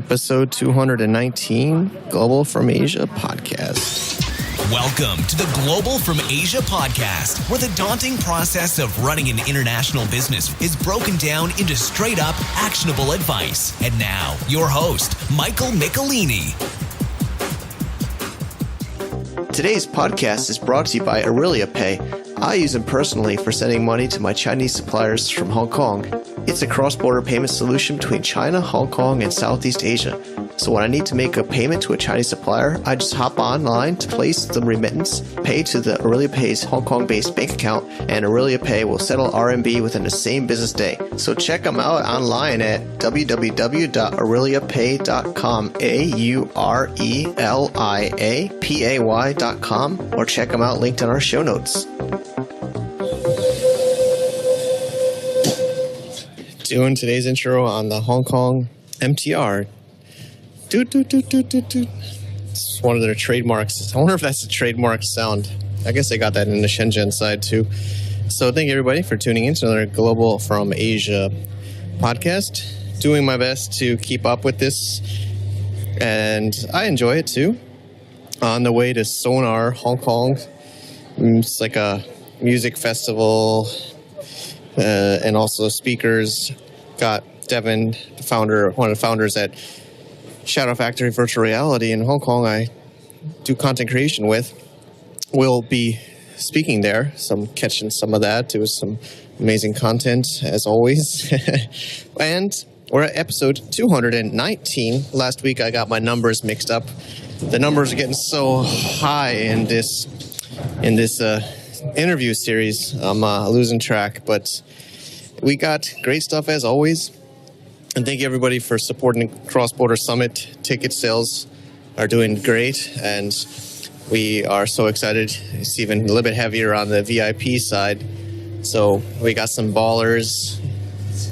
episode 219, Global from Asia podcast. Welcome to the Global from Asia podcast, where the daunting process of running an international business is broken down into straight-up, actionable advice. And now, your host, Michael Michelini. Today's podcast is brought to you by Aurelia Pay. I use them personally for sending money to my Chinese suppliers from Hong Kong. It's a cross-border payment solution between China, Hong Kong, and Southeast Asia. So when I need to make a payment to a Chinese supplier, I just hop online to place the remittance, pay to the Aurelia Pay's Hong Kong-based bank account, and Aurelia Pay will settle RMB within the same business day. So check them out online at www.aureliapay.com, AURELIAPAY.com, or check them out linked in our show notes. Doing today's intro on the Hong Kong MTR. It's one of their trademarks. I wonder if that's a trademark sound. I guess they got that in the Shenzhen side too. So thank you everybody for tuning in to another Global from Asia podcast. Doing my best to keep up with this, and I enjoy it too. On the way to Sonar, Hong Kong. It's like a music festival, and also speakers. Got Devin, one of the founders at Shadow Factory Virtual Reality in Hong Kong, I do content creation with, will be speaking there. So I'm catching some of that. It was some amazing content, as always. And we're at episode 219. Last week, I got my numbers mixed up. The numbers are getting so high in this interview series. I'm losing track, but we got great stuff as always. And thank you everybody for supporting the Cross Border Summit. Ticket sales are doing great, and we are so excited. It's even a little bit heavier on the VIP side. So we got some ballers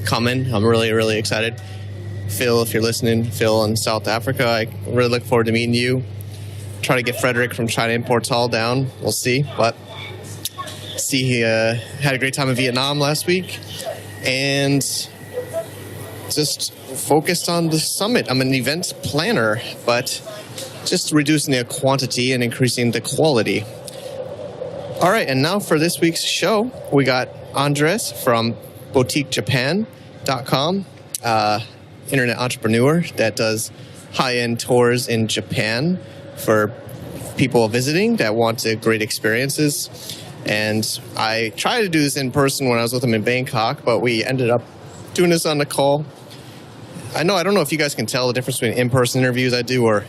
coming. I'm really, really excited. Phil, if you're listening, Phil in South Africa, I really look forward to meeting you. Try to get Frederick from China Imports Hall down. We'll see. But he had a great time in Vietnam last week. And just focused on the summit. I'm an event planner, but just reducing the quantity and increasing the quality. All right, and now for this week's show, we got Andres from boutiquejapan.com, internet entrepreneur that does high-end tours in Japan for people visiting that want great experiences. And I tried to do this in person when I was with him in Bangkok, but we ended up doing this on the call. I don't know if you guys can tell the difference between in-person interviews I do or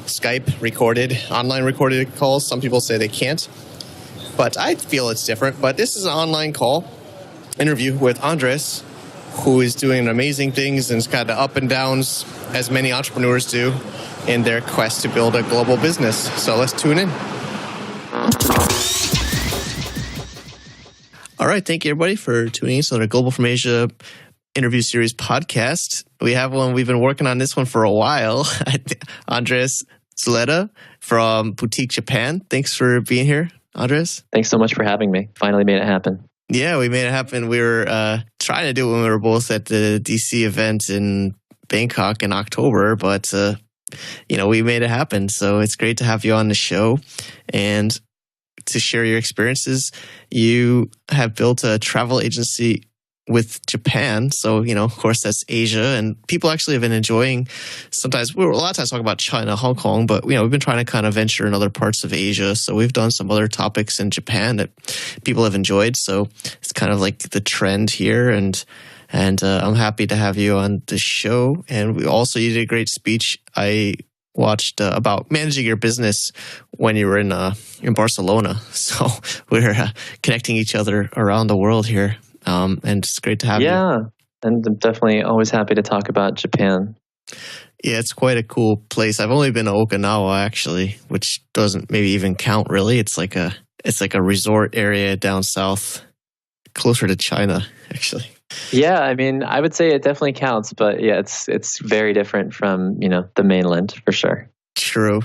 Skype online recorded calls. Some people say they can't, but I feel it's different. But this is an online call interview with Andres, who is doing amazing things and has got the up and downs as many entrepreneurs do in their quest to build a global business. So let's tune in. All right, thank you everybody for tuning in to the Global from Asia interview series podcast. We have one, we've been working on this one for a while. Andres Zuleta from Boutique Japan. Thanks for being here, Andres. Thanks so much for having me. Finally made it happen. Yeah, we made it happen. We were trying to do it when we were both at the DC event in Bangkok in October, but we made it happen. So it's great to have you on the show and to share your experiences. You have built a travel agency with Japan. So, of course, that's Asia. And people actually have been enjoying, sometimes, we're a lot of times talking about China, Hong Kong, but, we've been trying to kind of venture in other parts of Asia. So we've done some other topics in Japan that people have enjoyed. So it's kind of like the trend here. And I'm happy to have you on the show. And you did a great speech. I watched about managing your business when you were in Barcelona. So we're connecting each other around the world here. And it's great to have you. Yeah, and I'm definitely always happy to talk about Japan. Yeah, it's quite a cool place. I've only been to Okinawa actually, which doesn't maybe even count really. It's like a resort area down south, closer to China actually. Yeah, I mean, I would say it definitely counts, but yeah, it's very different from, the mainland for sure. True.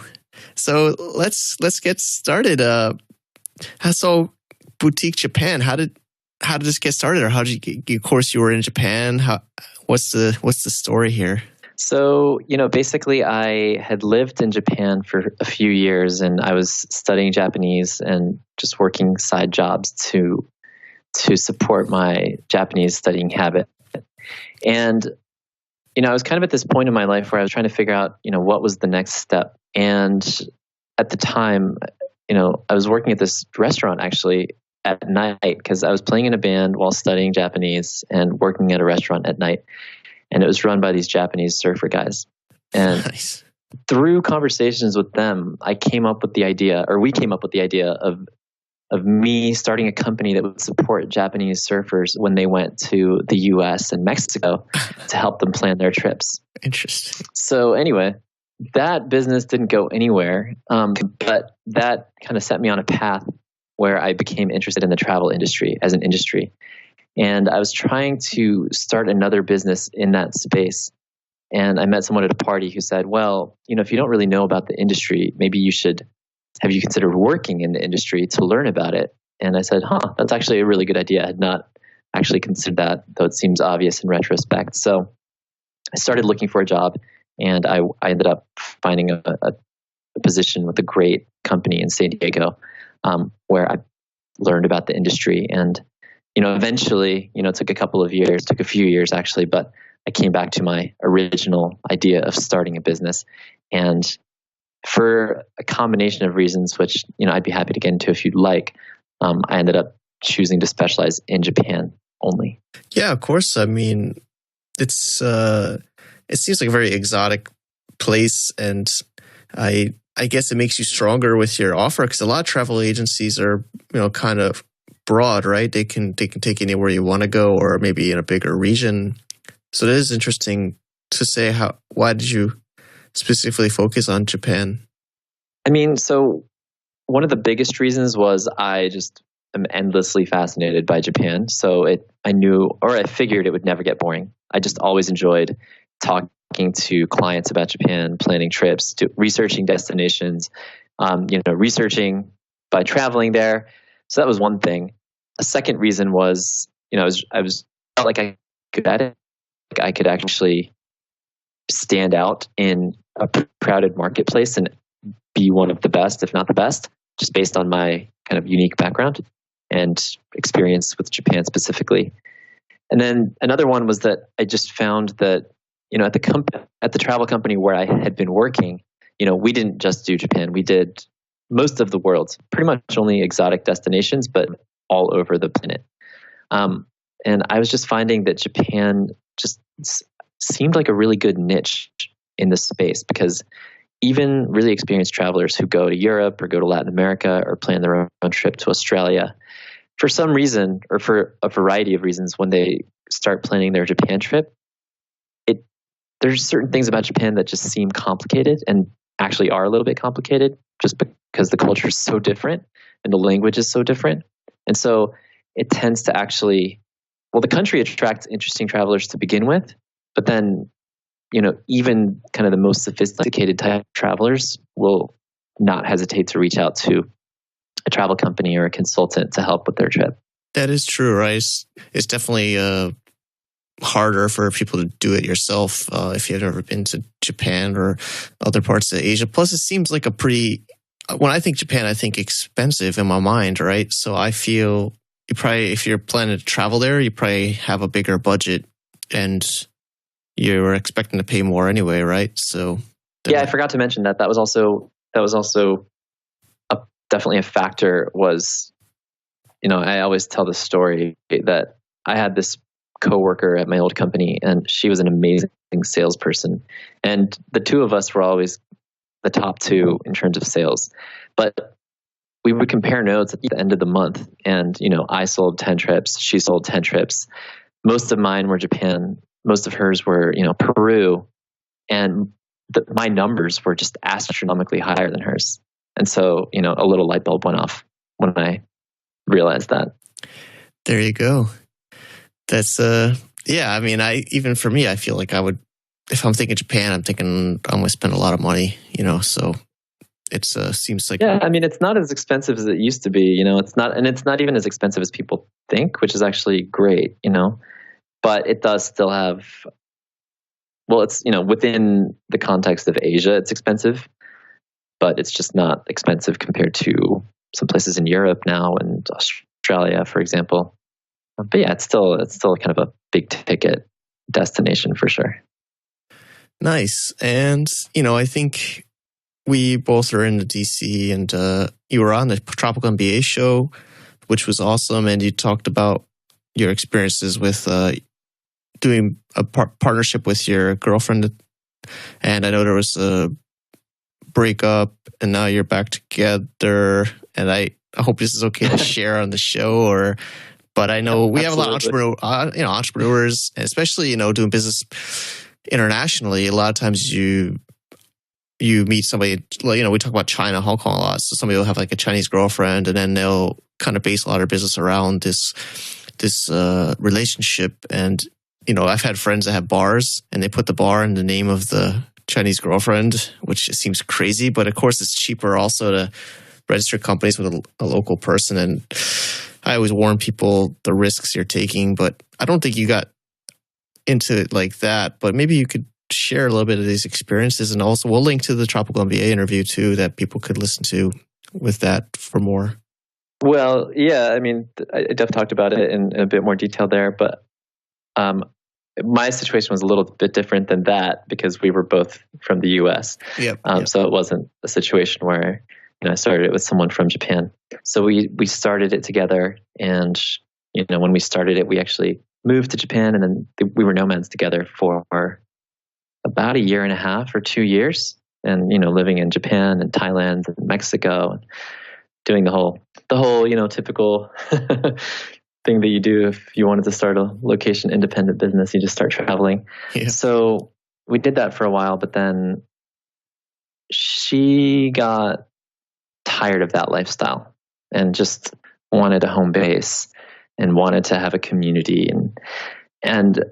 So let's get started. So Boutique Japan, how did this get started, or how did you? Of course, you were in Japan. What's the story here? So, basically I had lived in Japan for a few years and I was studying Japanese and just working side jobs to support my Japanese studying habit. And, I was kind of at this point in my life where I was trying to figure out, what was the next step. And at the time, I was working at this restaurant actually at night because I was playing in a band while studying Japanese and working at a restaurant at night. And it was run by these Japanese surfer guys. And Nice. through conversations with them, we came up with the idea of me starting a company that would support Japanese surfers when they went to the US and Mexico to help them plan their trips. Interesting. So anyway, that business didn't go anywhere, but that kind of set me on a path where I became interested in the travel industry as an industry. And I was trying to start another business in that space. And I met someone at a party who said, well, if you don't really know about the industry, maybe have you considered working in the industry to learn about it? And I said, that's actually a really good idea. I had not actually considered that, though it seems obvious in retrospect. So I started looking for a job and I ended up finding a position with a great company in San Diego, where I learned about the industry. And eventually, it took a few years actually, but I came back to my original idea of starting a business. And for a combination of reasons, which, I'd be happy to get into if you'd like, I ended up choosing to specialize in Japan only. Yeah, of course. I mean, it seems like a very exotic place, and I guess it makes you stronger with your offer because a lot of travel agencies are, kind of broad, right? They can take you anywhere you want to go, or maybe in a bigger region. So it is interesting to say why did you specifically focus on Japan? I mean, so one of the biggest reasons was I just am endlessly fascinated by Japan. So I figured it would never get boring. I just always enjoyed talking to clients about Japan, planning trips, researching destinations, researching by traveling there. So that was one thing. A second reason was, I felt like I could at it. Like I could actually stand out in a crowded marketplace and be one of the best, if not the best, just based on my kind of unique background and experience with Japan specifically. And then another one was that I just found that, at the travel company where I had been working, we didn't just do Japan. We did most of the world, pretty much only exotic destinations, but all over the planet. And I was just finding that Japan just seemed like a really good niche in this space because even really experienced travelers who go to Europe or go to Latin America or plan their own trip to Australia, for some reason or for a variety of reasons, when they start planning their Japan trip, there's certain things about Japan that just seem complicated and actually are a little bit complicated just because the culture is so different and the language is so different. And so it tends to actually, the country attracts interesting travelers to begin with, but then, even kind of the most sophisticated type of travelers will not hesitate to reach out to a travel company or a consultant to help with their trip. That is true, right? It's definitely harder for people to do it yourself if you've never been to Japan or other parts of Asia. Plus, it seems like when I think Japan, I think expensive in my mind, right? So I feel if you're planning to travel there, you probably have a bigger budget and you're expecting to pay more anyway, right? So yeah, I forgot to mention that. That was also definitely a factor. Was, I always tell the story that I had this coworker at my old company, and she was an amazing salesperson, and the two of us were always the top two in terms of sales. But we would compare notes at the end of the month, and I sold 10 trips, she sold 10 trips. Most of mine were Japan. Most of hers were, Peru, and my numbers were just astronomically higher than hers. And so, a little light bulb went off when I realized that. There you go. That's yeah. I mean, even for me, I feel like I would, if I'm thinking Japan, I'm thinking I'm going to spend a lot of money. So it seems like I mean, it's not as expensive as it used to be. It's not even as expensive as people think, which is actually great. But it does still have well, it's, within the context of Asia, it's expensive, but it's just not expensive compared to some places in Europe now and Australia, for example. But yeah, it's still kind of a big ticket destination for sure. Nice. And, I think we both are in the DC, and you were on the Tropical MBA show, which was awesome. And you talked about your experiences with doing a partnership with your girlfriend. And I know there was a breakup, and now you're back together. And I hope this is okay to share on the show, but I know we have a lot of entrepreneurs, especially, doing business internationally. A lot of times you meet somebody, we talk about China, Hong Kong a lot. So somebody will have like a Chinese girlfriend, and then they'll kind of base a lot of their business around this relationship. And, I've had friends that have bars, and they put the bar in the name of the Chinese girlfriend, which seems crazy. But of course, it's cheaper also to register companies with a local person. And I always warn people the risks you're taking, but I don't think you got into it like that. But maybe you could share a little bit of these experiences, and also we'll link to the Tropical MBA interview too that people could listen to with that for more. Well, yeah, I mean, Jeff talked about it in a bit more detail there, but my situation was a little bit different than that because we were both from the U.S. Yep. So it wasn't a situation where I started it with someone from Japan. So we started it together, and when we started it, we actually moved to Japan, and then we were nomads together for about 1.5 years or 2 years, and living in Japan and Thailand and Mexico, and doing the whole typical thing that you do if you wanted to start a location independent business. You just start traveling. Yeah. So we did that for a while, but then she got tired of that lifestyle and just wanted a home base and wanted to have a community, and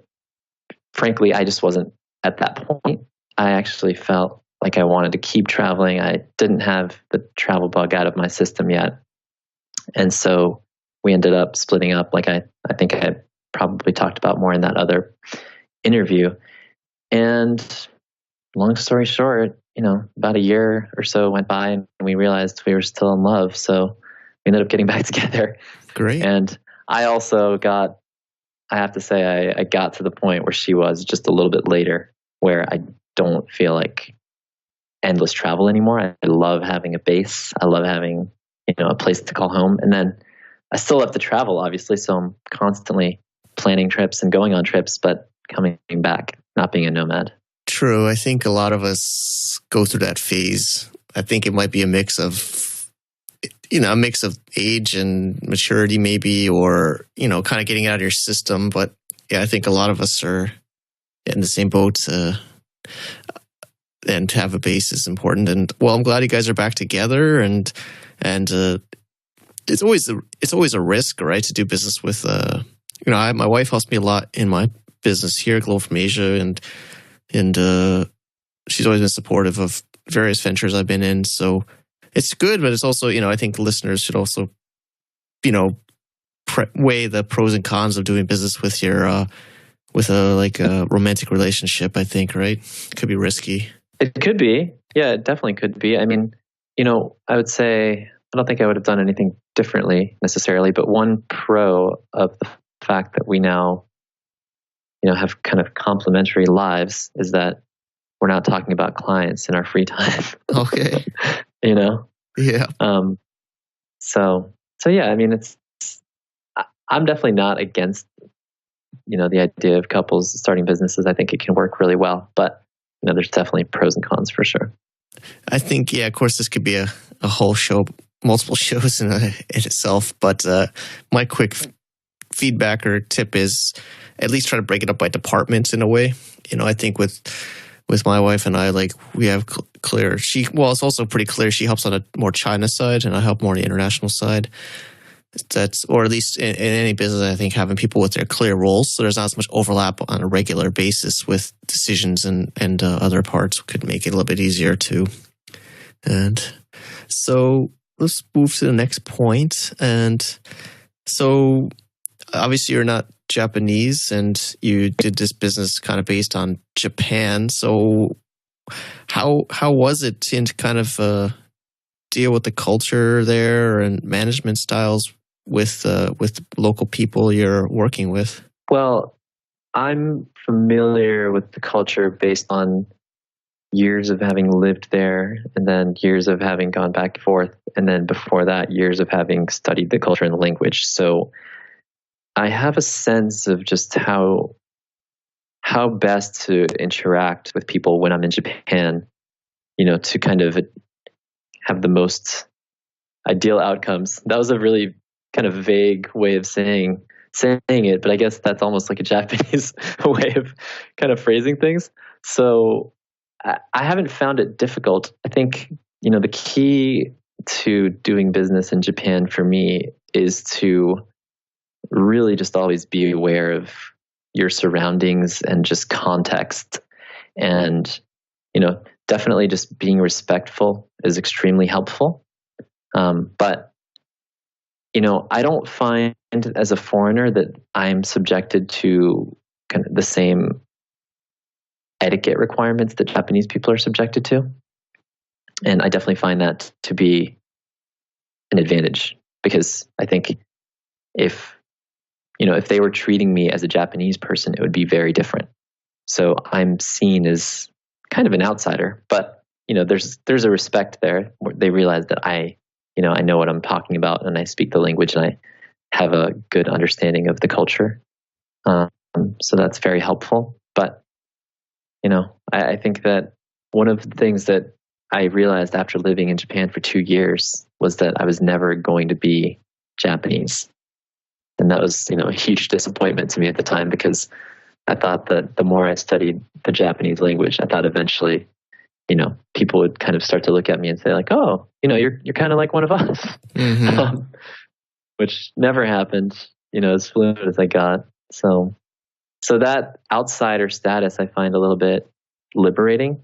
frankly, I just wasn't at that point. I actually felt like I wanted to keep traveling. I didn't have the travel bug out of my system yet, and so we ended up splitting up, like I think I probably talked about more in that other interview. And long story short, about 1 year or so went by, and we realized we were still in love. So we ended up getting back together. Great. And I also I have to say, I got to the point where she was just a little bit later, where I don't feel like endless travel anymore. I love having a base. I love having, a place to call home. And then I still have to travel, obviously. So I'm constantly planning trips and going on trips, but coming back, not being a nomad. True. I think a lot of us go through that phase. I think it might be a mix of age and maturity maybe, or, kind of getting out of your system. But yeah, I think a lot of us are in the same boat. And to have a base is important. And well, I'm glad you guys are back together. And it's always a risk, right, to do business with. My wife helps me a lot in my business here, Global from Asia, and she's always been supportive of various ventures I've been in. So it's good, but it's also, I think listeners should also, weigh the pros and cons of doing business with your with a romantic relationship. I think, right? It could be risky. It could be. Yeah, it definitely could be. I mean, I would say I don't think I would have done anything differently necessarily, but one pro of the fact that we now, have kind of complementary lives is that we're not talking about clients in our free time. Okay. Yeah. So yeah, I mean, I'm definitely not against, the idea of couples starting businesses. I think it can work really well, but there's definitely pros and cons for sure. I think, yeah, of course, this could be a whole show, multiple shows in itself. But my quick feedback or tip is at least try to break it up by departments in a way. I think with my wife and I, we have clear. It's also pretty clear. She helps on a more China side, and I help more on the international side. Or at least in any business, I think having people with their clear roles, so there's not as much overlap on a regular basis with decisions and other parts could make it a little bit easier too. And so let's move to the next point. And so obviously you're not Japanese, and you did this business kind of based on Japan. So how was it to kind of deal with the culture there and management styles with local people you're working with? Well, I'm familiar with the culture based on years of having lived there, and then years of having gone back and forth, and then before that, years of having studied the culture and the language. So I have a sense of just how best to interact with people when I'm in Japan, to kind of have the most ideal outcomes. That was a really kind of vague way of saying it, but I guess that's almost like a Japanese way of kind of phrasing things. So I haven't found it difficult. I think, the key to doing business in Japan for me is to really just always be aware of your surroundings and just context. And, definitely just being respectful is extremely helpful. But, I don't find as a foreigner that I'm subjected to kind of the same etiquette requirements that Japanese people are subjected to. And I definitely find that to be an advantage, because I think if they were treating me as a Japanese person, it would be very different. So I'm seen as kind of an outsider, but there's a respect there. They realize that I know what I'm talking about, and I speak the language, and I have a good understanding of the culture. So that's very helpful. But I think that one of the things that I realized after living in Japan for 2 years was that I was never going to be Japanese. And that was, a huge disappointment to me at the time, because I thought that the more I studied the Japanese language, I thought eventually, people would kind of start to look at me and say like, oh, you're kind of like one of us, which never happened, as fluent as I got. So that outsider status I find a little bit liberating,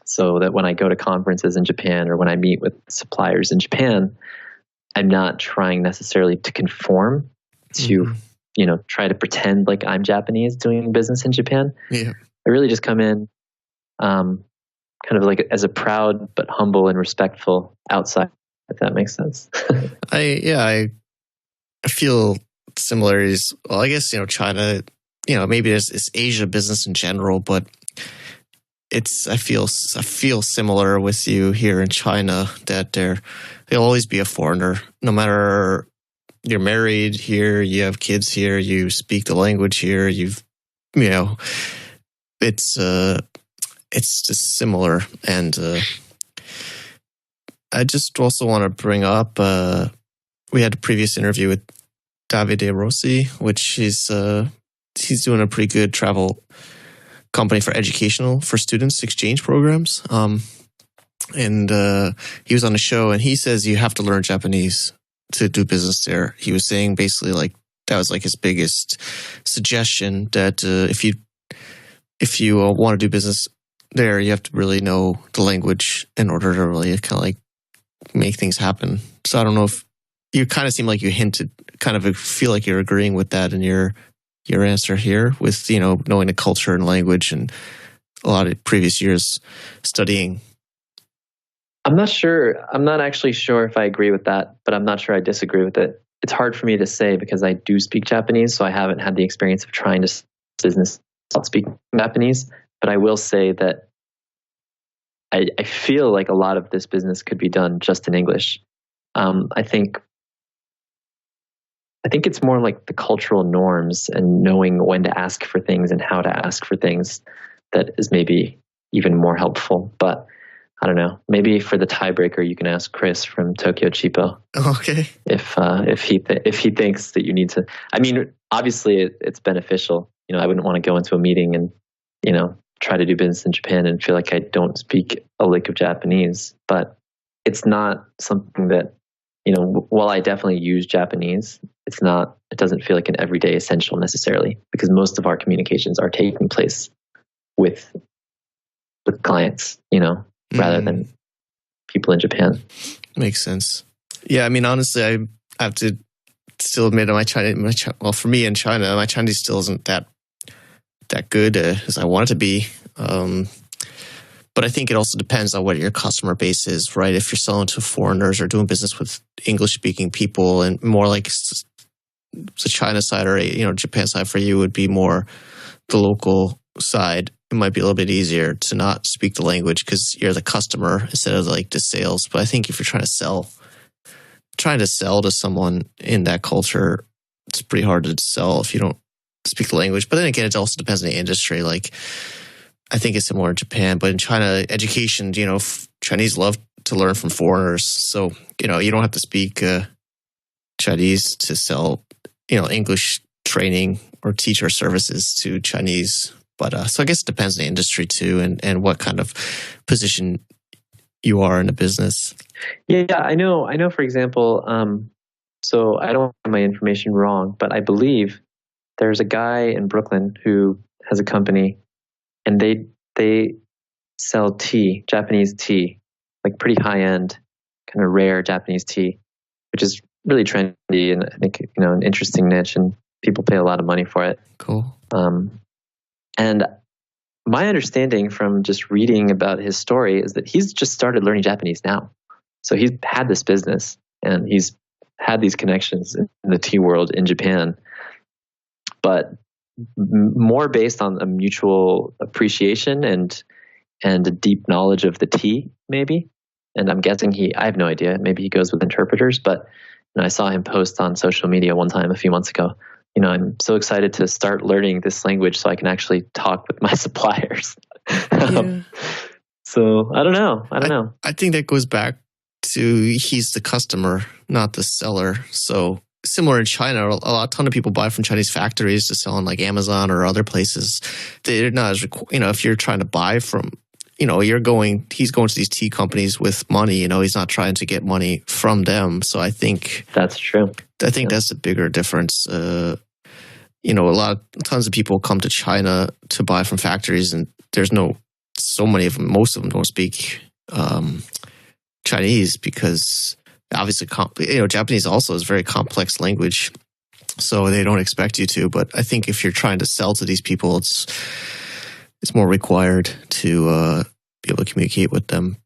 so that when I go to conferences in Japan or when I meet with suppliers in Japan, I'm not trying necessarily to conform to, try to pretend like I'm Japanese doing business in Japan. Yeah. I really just come in kind of like as a proud but humble and respectful outsider, if that makes sense. I feel similarities. Well, I guess, China, maybe it's Asia business in general, but I feel similar with you here in China, that there'll always be a foreigner, no matter you're married here, you have kids here, you speak the language here, it's just similar. And I just also want to bring up, we had a previous interview with Davide Rossi, which he's doing a pretty good travel company for students exchange programs. And he was on the show, and he says you have to learn Japanese to do business there. He was saying basically like that was like his biggest suggestion, that if you want to do business there, you have to really know the language in order to really kind of like make things happen. So I don't know if you kind of seem like you hinted, kind of feel like you're agreeing with that in your answer here, with knowing the culture and language and a lot of previous years studying. I'm not sure. I'm not actually sure if I agree with that, but I'm not sure I disagree with it. It's hard for me to say because I do speak Japanese, so I haven't had the experience of trying to business without speaking Japanese. But I will say that I feel like a lot of this business could be done just in English. I think it's more like the cultural norms and knowing when to ask for things and how to ask for things that is maybe even more helpful. But I don't know. Maybe for the tiebreaker, you can ask Chris from Tokyo Chipo. Okay. If he thinks that you need to. I mean, obviously it's beneficial. I wouldn't want to go into a meeting and try to do business in Japan and feel like I don't speak a lick of Japanese. But it's not something that while I definitely use Japanese, it doesn't feel like an everyday essential necessarily, because most of our communications are taking place with clients, rather than people in Japan. Makes sense. Yeah, I mean, honestly, I have to still admit well, for me in China, my Chinese still isn't that good as I want it to be. But I think it also depends on what your customer base is, right? If you're selling to foreigners or doing business with English-speaking people, and more like the China side or Japan side for you would be more the local side. It might be a little bit easier to not speak the language because you're the customer instead of like the sales. But I think if you're trying to sell to someone in that culture, it's pretty hard to sell if you don't speak the language. But then again, it also depends on the industry. Like, I think it's similar in Japan, but in China, education, Chinese love to learn from foreigners. So, you don't have to speak Chinese to sell, English training or teach our services to Chinese. But so I guess it depends on the industry too, and what kind of position you are in the business. Yeah, I know. For example, so I don't have my information wrong, but I believe there's a guy in Brooklyn who has a company, and they sell tea, Japanese tea, like pretty high end, kind of rare Japanese tea, which is really trendy and I think an interesting niche, and people pay a lot of money for it. Cool. And my understanding from just reading about his story is that he's just started learning Japanese now. So he's had this business and he's had these connections in the tea world in Japan, but more based on a mutual appreciation and a deep knowledge of the tea, maybe. And I'm guessing I have no idea. Maybe he goes with interpreters, but I saw him post on social media one time a few months ago. I'm so excited to start learning this language so I can actually talk with my suppliers. Yeah. So I don't know. I think that goes back to he's the customer, not the seller. So similar in China, a ton of people buy from Chinese factories to sell on like Amazon or other places. They're not as, if you're trying to buy from, he's going to these tea companies with money, he's not trying to get money from them. So I think that's true. I think that's the bigger difference. Tons of people come to China to buy from factories, and there's so many of them, most of them don't speak Chinese because obviously, Japanese also is a very complex language, so they don't expect you to. But I think if you're trying to sell to these people, it's more required to be able to communicate with them.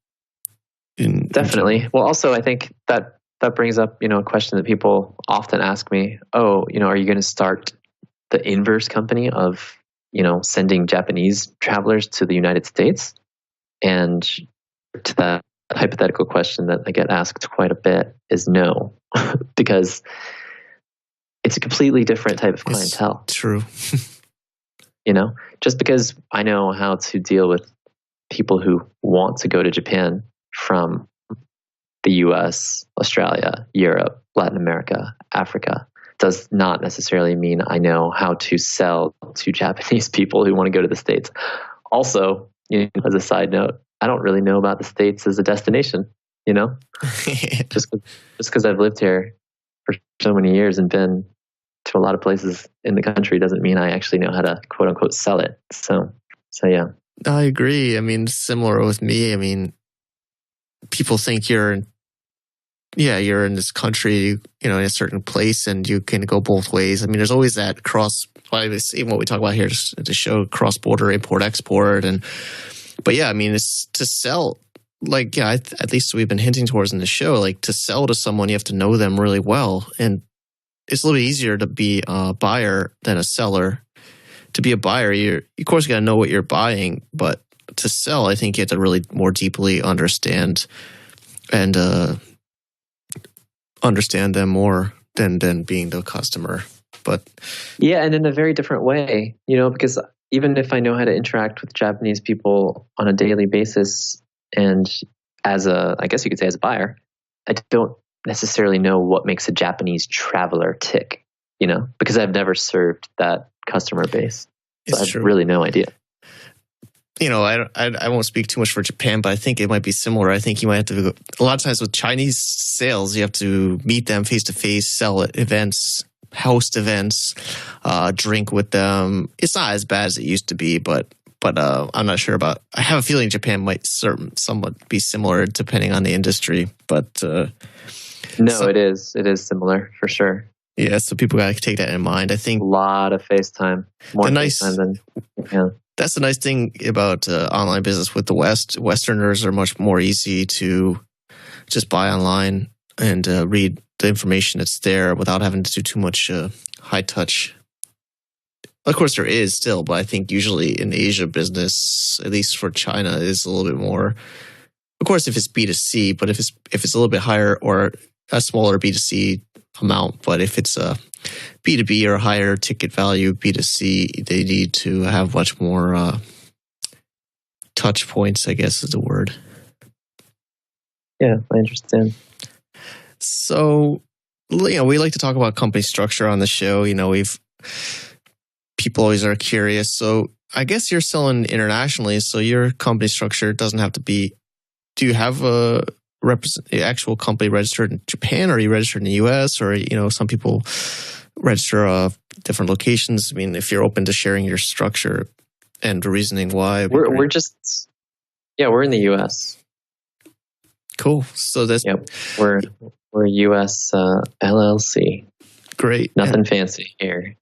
Definitely. Well, also, I think that brings up, a question that people often ask me. Oh, are you going to start the inverse company of, sending Japanese travelers to the United States? And to that hypothetical question that I get asked quite a bit is no, because it's a completely different type of clientele. It's true. Just because I know how to deal with people who want to go to Japan from the US, Australia, Europe, Latin America, Africa, does not necessarily mean I know how to sell to Japanese people who want to go to the States. Also, as a side note, I don't really know about the States as a destination, just because I've lived here for so many years and been to a lot of places in the country doesn't mean I actually know how to quote unquote sell it. So yeah. I agree. Similar with me. People think you're in this country, in a certain place, and you can go both ways. There's always that even what we talk about here to show cross-border import-export. But yeah, it's to sell, at least we've been hinting towards in the show, like to sell to someone, you have to know them really well. And it's a little bit easier to be a buyer than a seller. To be a buyer, you of course got to know what you're buying, but to sell, I think you have to really more deeply understand and understand them more than being the customer. But yeah, and in a very different way, because even if I know how to interact with Japanese people on a daily basis, and I guess you could say as a buyer, I don't necessarily know what makes a Japanese traveler tick, because I've never served that customer base. So I have really no idea. I won't speak too much for Japan, but I think it might be similar. I think you might have to, a lot of times with Chinese sales, you have to meet them face to face, sell at events, host events, drink with them. It's not as bad as it used to be, but I'm not sure about. I have a feeling Japan might somewhat be similar depending on the industry. But no, it is similar for sure. Yeah, so people got to take that in mind. I think A lot of FaceTime, more FaceTime than that's the nice thing about online business with the West. Westerners are much more easy to just buy online and read the information that's there without having to do too much high touch. Of course, there is still, but I think usually in Asia business, at least for China, is a little bit more. Of course, if it's B2C, but if it's a little bit higher or a smaller B2C amount, but if it's a B2B or higher ticket value B2C, they need to have much more touch points, I guess is the word. Yeah, I understand. So, we like to talk about company structure on the show. People always are curious. So I guess you're selling internationally, so your company structure doesn't have to be. Do you have a actual company registered in Japan, or are you registered in the US, or some people register different locations? I mean, if you're open to sharing your structure and the reasoning why, we're in the US. Cool. So that's we're US LLC. Great. Nothing fancy here.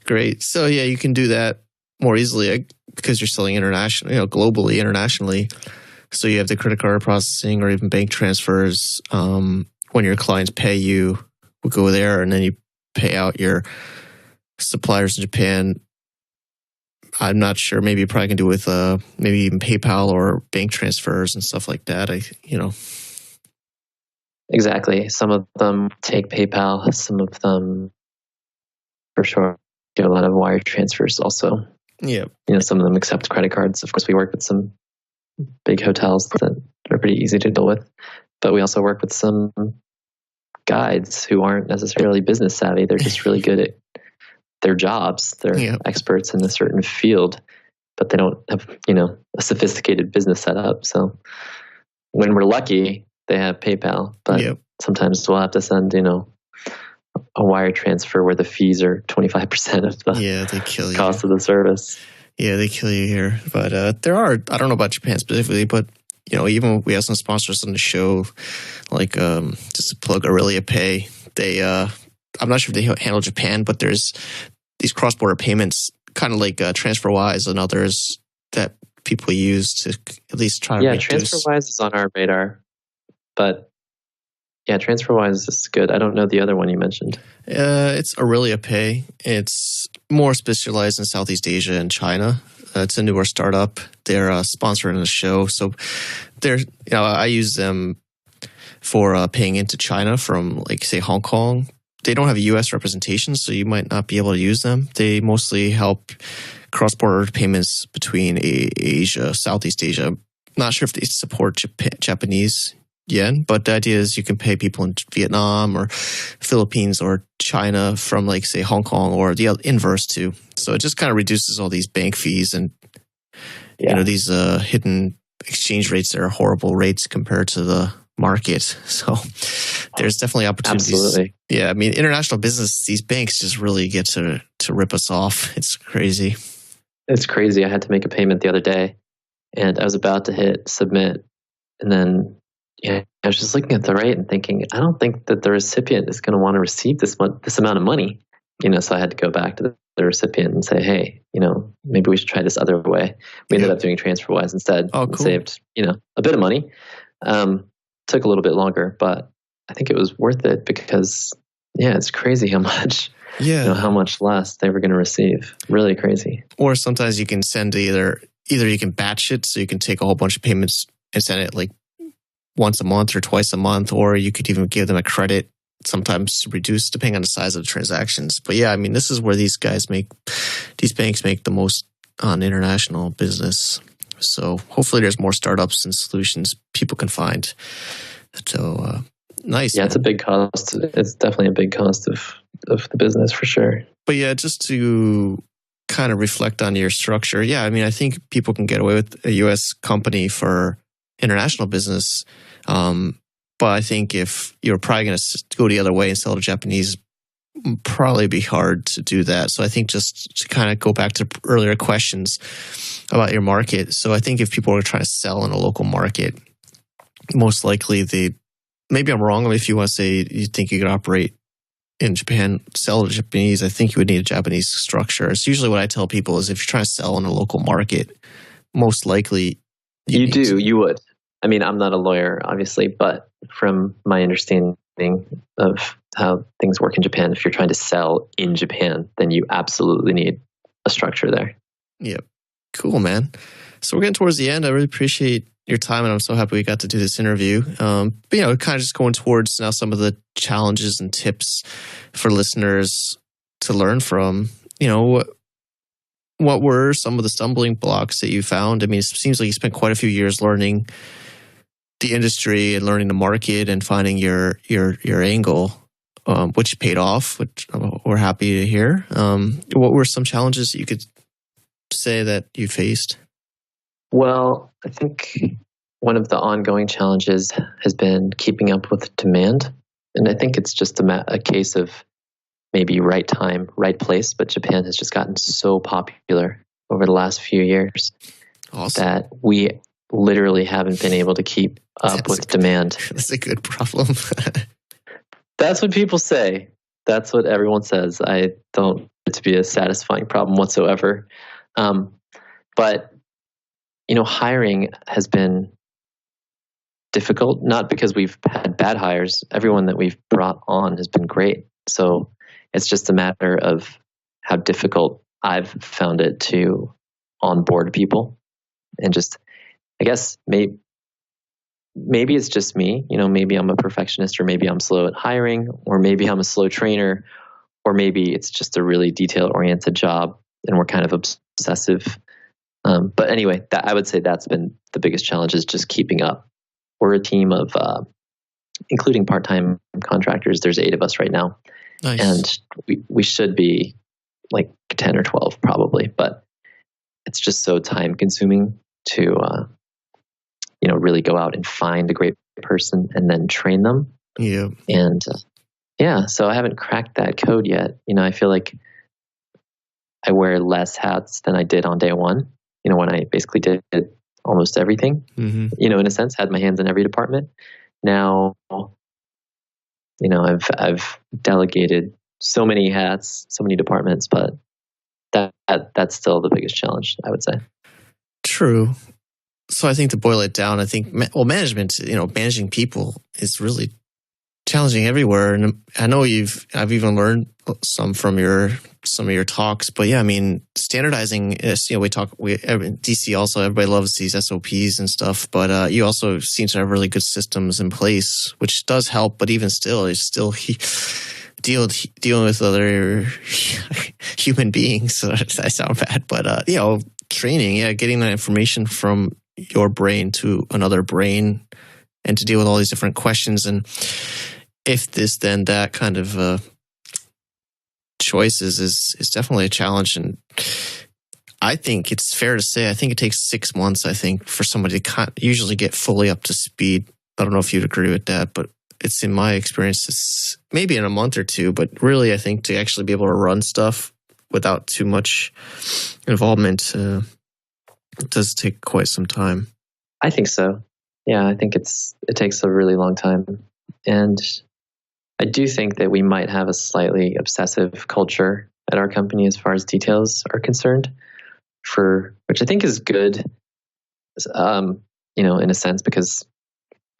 Great. So yeah, you can do that more easily because you're selling globally, internationally. So you have the credit card processing or even bank transfers. When your clients pay you, we'll go there, and then you pay out your suppliers in Japan. I'm not sure. Maybe you probably can do with maybe even PayPal or bank transfers and stuff like that. Exactly. Some of them take PayPal. Some of them, for sure, do a lot of wire transfers also. Yeah. Some of them accept credit cards. Of course, we work with some big hotels that are pretty easy to deal with. But we also work with some guides who aren't necessarily business savvy. They're just really good at their jobs. They're experts in a certain field, but they don't have, a sophisticated business setup. So when we're lucky, they have PayPal, but sometimes we'll have to send, a wire transfer where the fees are 25% of the they kill you. Cost of the service. Yeah, they kill you here. But there are, I don't know about Japan specifically, but even we have some sponsors on the show, like just to plug Aurelia Pay. They, I'm not sure if they handle Japan, but there's these cross-border payments, kind of like TransferWise and others that people use to at least try to reduce. Yeah, TransferWise is on our radar, but TransferWise is good. I don't know the other one you mentioned. It's Aurelia Pay. It's more specialized in Southeast Asia and China. It's a newer startup. They're sponsoring the show, so I use them for paying into China from, like, say, Hong Kong. They don't have a U.S. representation, so you might not be able to use them. They mostly help cross-border payments between Asia, Southeast Asia. I'm not sure if they support Japanese yen, but the idea is you can pay people in Vietnam or Philippines or China from, like, say, Hong Kong, or the inverse too. So it just kind of reduces all these bank fees and these hidden exchange rates that are horrible rates compared to the market. So there's definitely opportunities. Absolutely. Yeah, I mean, international business, these banks just really get to rip us off. It's crazy. It's crazy. I had to make a payment the other day, and I was about to hit submit, and then I was just looking at the rate and thinking, I don't think that the recipient is going to want to receive this amount of money. So I had to go back to the recipient and say, hey, maybe we should try this other way. We ended up doing TransferWise instead. Oh, cool. And saved, a bit of money. Took a little bit longer, but I think it was worth it because, it's crazy how much, how much less they were going to receive. Really crazy. Or sometimes you can send either you can batch it, so you can take a whole bunch of payments and send it like once a month or twice a month, or you could even give them a credit, sometimes reduce depending on the size of the transactions. But yeah, I mean, this is where these banks make the most on international business. So hopefully there's more startups and solutions people can find. So nice. Yeah, man. It's a big cost. It's definitely a big cost of the business for sure. But yeah, just to kind of reflect on your structure. Yeah, I mean, I think people can get away with a U.S. company for international business. But I think if you're probably going to go the other way and sell to Japanese, probably be hard to do that. So I think just to kind of go back to earlier questions about your market. So I think if people are trying to sell in a local market, most likely maybe I'm wrong if you want to say you think you could operate in Japan, sell to Japanese, I think you would need a Japanese structure. It's usually what I tell people is if you're trying to sell in a local market, most likely you would. I mean, I'm not a lawyer, obviously, but from my understanding of how things work in Japan, if you're trying to sell in Japan, then you absolutely need a structure there. Yep. Cool, man. So we're getting towards the end. I really appreciate your time, and I'm so happy we got to do this interview. But, kind of just going towards now some of the challenges and tips for listeners to learn from. What were some of the stumbling blocks that you found? I mean, it seems like you spent quite a few years learning the industry and learning the market and finding your angle, which paid off, which we're happy to hear. What were some challenges that you could say that you faced? Well, I think one of the ongoing challenges has been keeping up with demand. And I think it's just a case of maybe right time, right place. But Japan has just gotten so popular over the last few years that we literally haven't been able to keep up with demand. That's a good problem. That's what people say. That's what everyone says. I don't find it to be a satisfying problem whatsoever. But hiring has been difficult, not because we've had bad hires. Everyone that we've brought on has been great. So it's just a matter of how difficult I've found it to onboard people. And just, I guess, maybe it's just me. Maybe I'm a perfectionist, or maybe I'm slow at hiring, or maybe I'm a slow trainer, or maybe it's just a really detail-oriented job and we're kind of obsessive. But anyway, I would say that's been the biggest challenge, is just keeping up. We're a team of, including part-time contractors, there's 8 of us right now. Nice. And we should be like 10 or 12 probably, but it's just so time-consuming to, really go out and find a great person and then train them. Yeah. And so I haven't cracked that code yet. I feel like I wear less hats than I did on day one. When I basically did almost everything, in a sense, had my hands in every department. Now, I've delegated so many hats, so many departments, but that's still the biggest challenge, I would say. True. So I think to boil it down, I think, management, managing people is really challenging everywhere. And I know I've even learned some from some of your talks, but yeah, I mean, standardizing is, DC also, everybody loves these SOPs and stuff, but you also seem to have really good systems in place, which does help, but even still, it's still dealing with other human beings. So I sound bad, but training, getting that information from your brain to another brain and to deal with all these different questions, and if this, then that kind of choices is definitely a challenge. And I think it's fair to say, I think it takes 6 months, I think, for somebody to usually get fully up to speed. I don't know if you'd agree with that, but it's, in my experience, it's maybe in a month or two, but really I think to actually be able to run stuff without too much involvement, it does take quite some time. I think so. Yeah, I think it takes a really long time. And I do think that we might have a slightly obsessive culture at our company as far as details are concerned, which I think is good, in a sense, because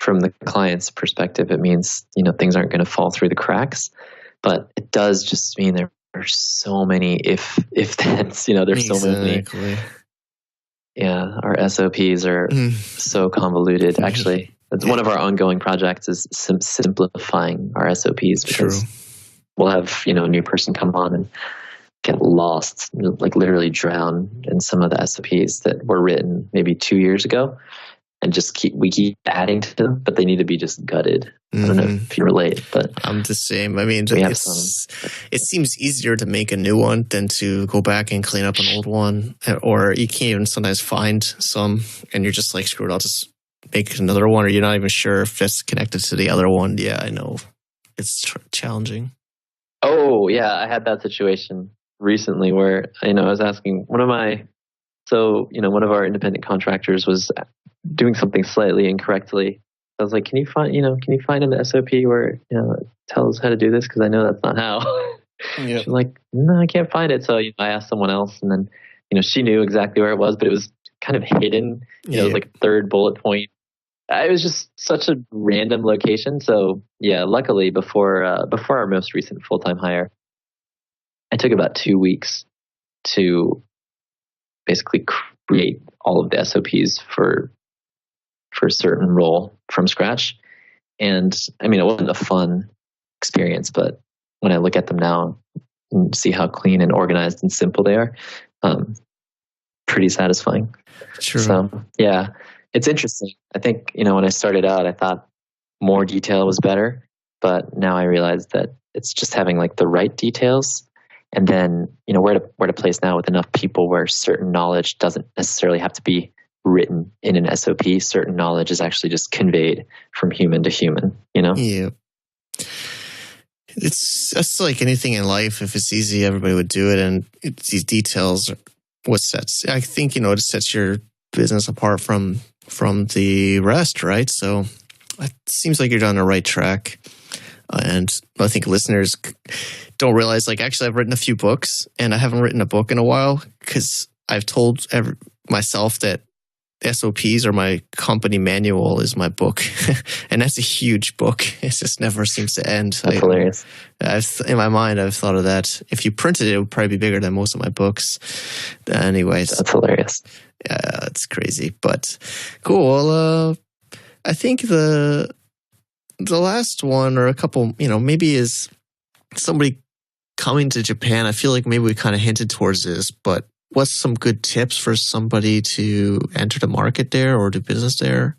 from the client's perspective, it means, things aren't going to fall through the cracks, but it does just mean there are so many if-thens, there's so many. Yeah, our SOPs are so convoluted. Actually, one of our ongoing projects is simplifying our SOPs, because we'll have a new person come on and get lost, like literally drown in some of the SOPs that were written maybe 2 years ago, and we keep adding to them, but they need to be just gutted. I don't know if you relate, but I'm the same. I mean, it seems easier to make a new one than to go back and clean up an old one, or you can't even sometimes find some, and you're just like, screw it, I'll just make another one, or you're not even sure if it's connected to the other one. Yeah, I know. It's challenging. Oh, yeah. I had that situation recently where, I was asking one of our independent contractors was doing something slightly incorrectly, I was like, can you find in the SOP where, it tells how to do this? Because I know that's not how. Yep. She's like, no, I can't find it. So I asked someone else, and then, she knew exactly where it was, but it was kind of hidden. It was like third bullet point. It was just such a random location. So yeah, luckily before our most recent full-time hire, I took about 2 weeks to basically create all of the SOPs for a certain role from scratch. And I mean, it wasn't a fun experience, but when I look at them now and see how clean and organized and simple they are, pretty satisfying. True. So yeah, it's interesting. I think, when I started out, I thought more detail was better, but now I realize that it's just having like the right details, and then, where to place now with enough people where certain knowledge doesn't necessarily have to be written in an SOP. Certain knowledge is actually just conveyed from human to human, Yeah. It's just like anything in life. If it's easy, everybody would do it. And these details are what sets, I think, it sets your business apart from the rest, right? So it seems like you're on the right track. And I think listeners don't realize, like, actually, I've written a few books, and I haven't written a book in a while because I've told myself that SOPs or my company manual is my book. And that's a huge book. It just never seems to end. That's hilarious. In my mind, I've thought of that. If you printed it, it would probably be bigger than most of my books. Anyways. That's hilarious. Yeah, it's crazy. But cool. Well, I think the last one or a couple, maybe is somebody coming to Japan. I feel like maybe we kind of hinted towards this, but what's some good tips for somebody to enter the market there or do business there?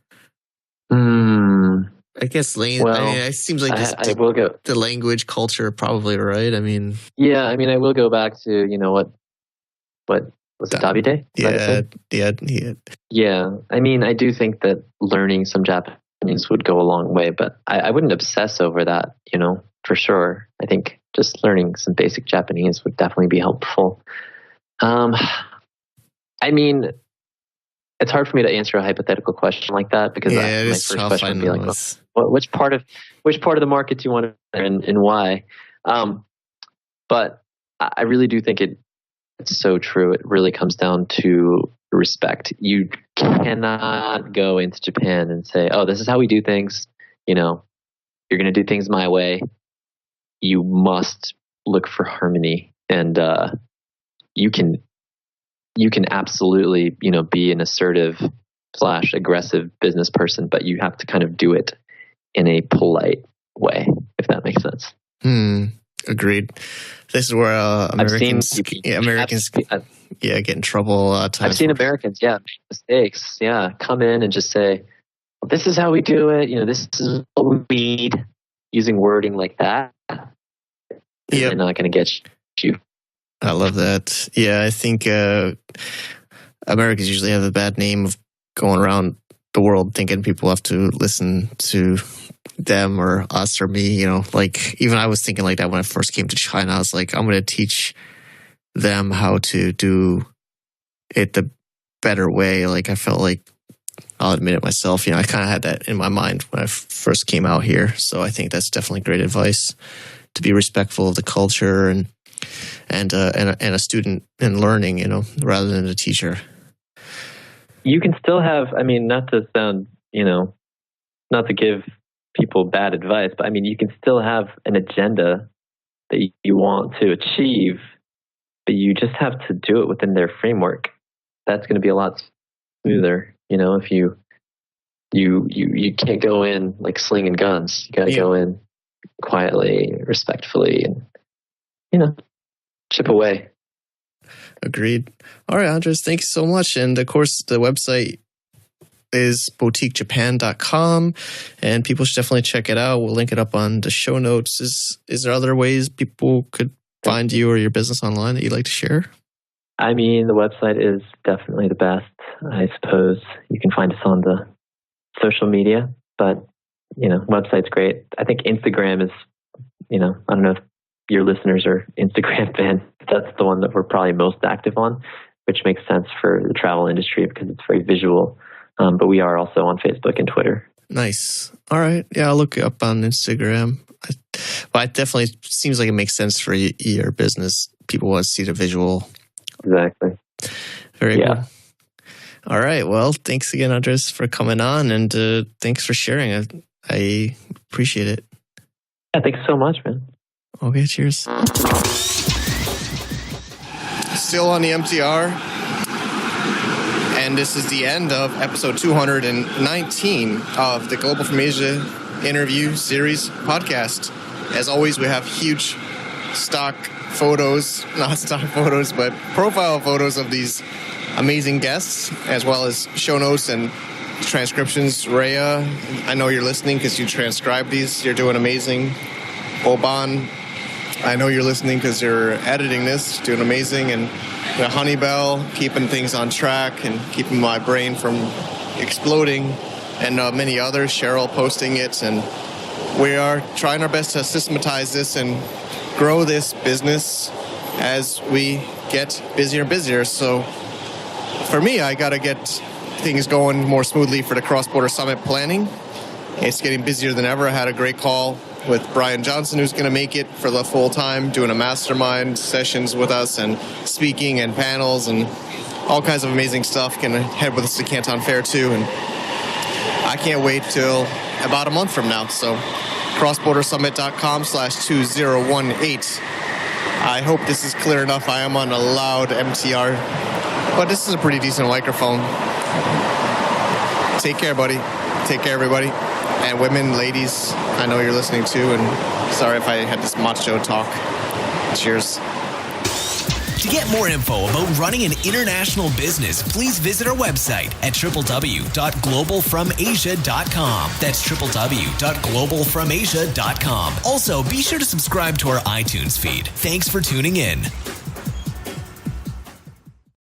I guess it seems like I will go the language culture, probably, right? I mean, yeah, I will go back to what was it, Davide? Yeah. I do think that learning some Japanese would go a long way, but I wouldn't obsess over that, for sure. I think just learning some basic Japanese would definitely be helpful. It's hard for me to answer a hypothetical question like that because my first question would be like, which part of the market do you want to learn and why? But I really do think it's so true. It really comes down to respect. You cannot go into Japan and say, "Oh, this is how we do things." You're going to do things my way. You must look for harmony, and you can absolutely, be an assertive / aggressive business person, but you have to kind of do it in a polite way, if that makes sense. Agreed. This is where Americans get in trouble a lot of times. I've seen Americans, make mistakes. Yeah, come in and just say, well, "This is how we do it. This is what we need." Using wording like that, they're not going to get you. I love that. Yeah, I think Americans usually have a bad name of going around the world thinking people have to listen to them or us or me. Like even I was thinking like that when I first came to China. I was like, I'm going to teach them how to do it the better way. Like I felt like, I'll admit it myself, I kind of had that in my mind when I first came out here. So I think that's definitely great advice to be respectful of the culture and a student in learning, rather than a teacher. You can still have, not to sound, not to give people bad advice, but you can still have an agenda that you want to achieve, but you just have to do it within their framework. That's going to be a lot smoother. If you can't go in like slinging guns. You got to go in quietly, respectfully, and chip away. Agreed. All right, Andres, thank you so much. And of course, the website is boutiquejapan.com, and people should definitely check it out. We'll link it up on the show notes. Is there other ways people could find you or your business online that you'd like to share? The website is definitely the best, I suppose. You can find us on the social media, but, website's great. I think Instagram is, I don't know if your listeners are Instagram fans. That's the one that we're probably most active on, which makes sense for the travel industry because it's very visual. But we are also on Facebook and Twitter. Nice. All right. Yeah, I'll look it up on Instagram. But it definitely seems like it makes sense for your business. People want to see the visual. Exactly. Very cool. All right. Well, thanks again, Andres, for coming on, and thanks for sharing. I appreciate it. Yeah, thanks so much, man. Okay, cheers. Still on the MTR. And this is the end of episode 219 of the Global from Asia interview series podcast. As always, we have huge stock photos, not stock photos, but profile photos of these amazing guests, as well as show notes and transcriptions. Rhea, I know you're listening because you transcribed these. You're doing amazing. Boban, I know you're listening because you're editing this, doing amazing. And Honeybell, keeping things on track and keeping my brain from exploding. And many others, Cheryl posting it. And we are trying our best to systematize this and grow this business as we get busier and busier. So for me, I got to get things going more smoothly for the Cross-Border Summit planning. It's getting busier than ever. I had a great call with Brian Johnson, who's going to make it for the full time, doing a mastermind sessions with us and speaking and panels and all kinds of amazing stuff. Can head with us to Canton Fair too. And I can't wait till about a month from now. So crossbordersummit.com/2018. I hope this is clear enough. I am on a loud MTR, but this is a pretty decent microphone. Take care, buddy. Take care, everybody. And women, ladies, I know you're listening too, and sorry if I had this macho talk. Cheers. To get more info about running an international business, please visit our website at www.globalfromasia.com. That's www.globalfromasia.com. Also, be sure to subscribe to our iTunes feed. Thanks for tuning in.